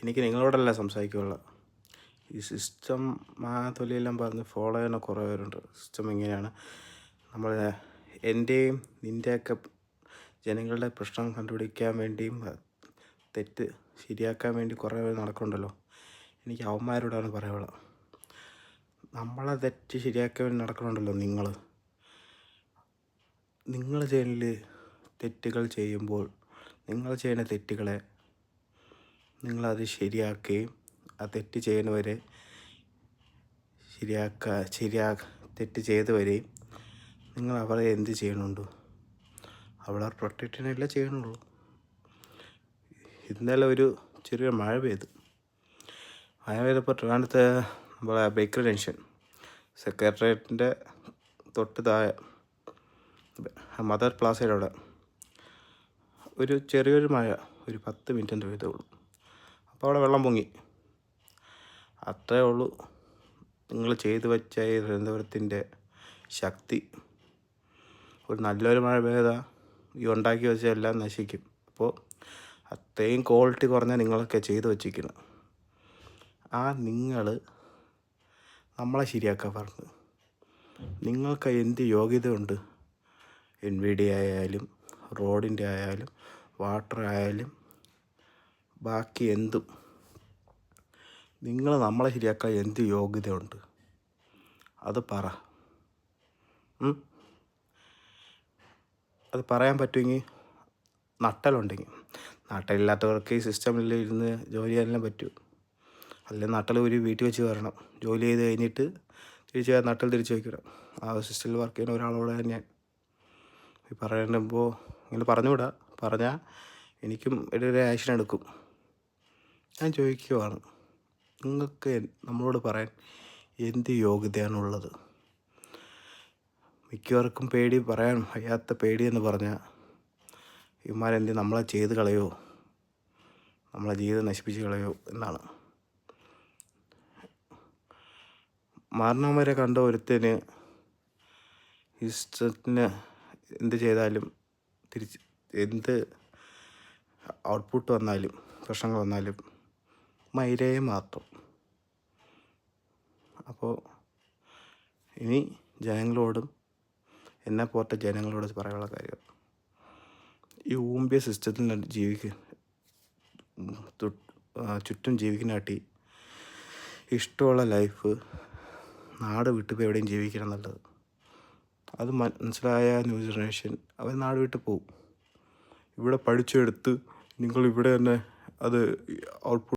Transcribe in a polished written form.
എനിക്ക് നിങ്ങളോടല്ല സംസാരിക്കുകയുള്ളൂ. ഈ സിസ്റ്റം തൊലിയെല്ലാം പറഞ്ഞ് ഫോളോ ചെയ്യുന്ന കുറേ പേരുണ്ട്. സിസ്റ്റം ഇങ്ങനെയാണ്. നമ്മൾ എൻ്റെയും നിൻ്റെയൊക്കെ ജനങ്ങളുടെ പ്രശ്നം കണ്ടുപിടിക്കാൻ വേണ്ടിയും തെറ്റ് ശരിയാക്കാൻ വേണ്ടി കുറേ പേർ നടക്കുന്നുണ്ടല്ലോ. എനിക്ക് അവന്മാരോടാണ് പറയാനുള്ളത്. നമ്മളെ തെറ്റ് ശരിയാക്കാൻ വേണ്ടി നടക്കണുണ്ടല്ലോ നിങ്ങൾ ചാനലിൽ തെറ്റുകൾ ചെയ്യുമ്പോൾ നിങ്ങൾ ചെയ്യുന്ന തെറ്റുകളെ നിങ്ങളത് ശരിയാക്കുകയും ആ തെറ്റ് ചെയ്യുന്നവരെ തെറ്റ് ചെയ്തവരെയും നിങ്ങൾ അവരെ എന്ത് ചെയ്യണുണ്ട്? അവളെ പ്രൊട്ടക്റ്റിനല്ലേ ചെയ്യണുള്ളൂ. ഇന്നലെ ഒരു ചെറിയ മഴ പെയ്തപ്പോൾ ട്രിവാൻഡ്രത്ത് നമ്മളെ ബേക്കറി ജംഗ്ഷൻ സെക്രട്ടേറിയറ്റിൻ്റെ തൊട്ട് താഴെ മദർ പ്ലാസയുടെ അവിടെ ഒരു ചെറിയൊരു മഴ ഒരു 10 മിനിറ്റ് പെയ്തുള്ളൂ. അപ്പോൾ അവിടെ വെള്ളം പൊങ്ങി. അത്രേ ഉള്ളൂ. നിങ്ങൾ ചെയ്തു വെച്ച ഈ തിരുവനന്തപുരത്തിൻ്റെ ശക്തി. ഒരു നല്ലൊരു മഴ പെയ്താൽ ഈ ഉണ്ടാക്കി വെച്ച എല്ലാം നശിക്കും. അപ്പോൾ അത്രയും ക്വാളിറ്റി കുറഞ്ഞാൽ നിങ്ങളൊക്കെ ചെയ്തു വച്ചിരിക്കുന്നത്. നിങ്ങൾ നമ്മളെ ശരിയാക്കാൻ പറഞ്ഞു. നിങ്ങൾക്ക് എന്ത് യോഗ്യതയുണ്ട്? NVIDIA ആയാലും റോഡിൻ്റെ ആയാലും വാട്ടർ ആയാലും ബാക്കി എന്തും നിങ്ങൾ നമ്മളെ ശരിയാക്കാൻ എന്ത് യോഗ്യതയുണ്ട്? അത് പറ. അത് പറയാൻ പറ്റുമെങ്കിൽ നട്ടലുണ്ടെങ്കിൽ. നട്ടലില്ലാത്തവർക്ക് ഈ സിസ്റ്റമിൽ ഇരുന്ന് ജോലി ചെയ്യാനെല്ലാം പറ്റൂ. അല്ലെങ്കിൽ നട്ടൽ ഒരു വീട്ടിൽ വെച്ച് വരണം. ജോലി ചെയ്ത് കഴിഞ്ഞിട്ട് നട്ടൽ തിരിച്ച് വയ്ക്കണം. ആ സിസ്റ്റമിൽ വർക്ക് ചെയ്യുന്ന ഒരാളോട് തന്നെ ഈ പറയുമ്പോൾ ഇങ്ങനെ പറഞ്ഞുകൂടാ. പറഞ്ഞാൽ എനിക്കും ഒരു ആക്ഷൻ എടുക്കും. ഞാൻ ചോദിക്കുവാണ്, നിങ്ങൾക്ക് നമ്മളോട് പറയാൻ എന്ത് യോഗ്യതയാണുള്ളത്? മിക്കവർക്കും പേടി, പറയാൻ വയ്യാത്ത പേടിയെന്ന് പറഞ്ഞാൽ ഇവന്മാരെന്ത് നമ്മളെ ചെയ്ത് കളയോ, നമ്മളെ ജീവിതം നശിപ്പിച്ച് കളയോ എന്നാണ്. മരണം വരെ കണ്ട ഒരുത്തന് ഇഷ്ടത്തിന് എന്ത് ചെയ്താലും തിരിച്ച് എന്ത് ഔട്ട്പുട്ട് വന്നാലും പ്രശ്നങ്ങൾ വന്നാലും മൈരേ മാത്രം. അപ്പോൾ ഇനി ജനങ്ങളോടും എന്നെപ്പോലത്തെ ജനങ്ങളോട് പറയാനുള്ള കാര്യം, ഈ ഊമ്പിയ സിസ്റ്റത്തിൽ ചുറ്റും ജീവിക്കാനാട്ടി ഇഷ്ടമുള്ള ലൈഫ് നാട് വിട്ടുപോയി എവിടെയും ജീവിക്കണം എന്നുള്ളത്. അത് മനസ്സിലായ ന്യൂ ജനറേഷൻ അവർ നാട് വിട്ട് പോകും. ഇവിടെ പഠിച്ചെടുത്ത് നിങ്ങൾ ഇവിടെ തന്നെ അത് ഔട്ട്പുട്ട്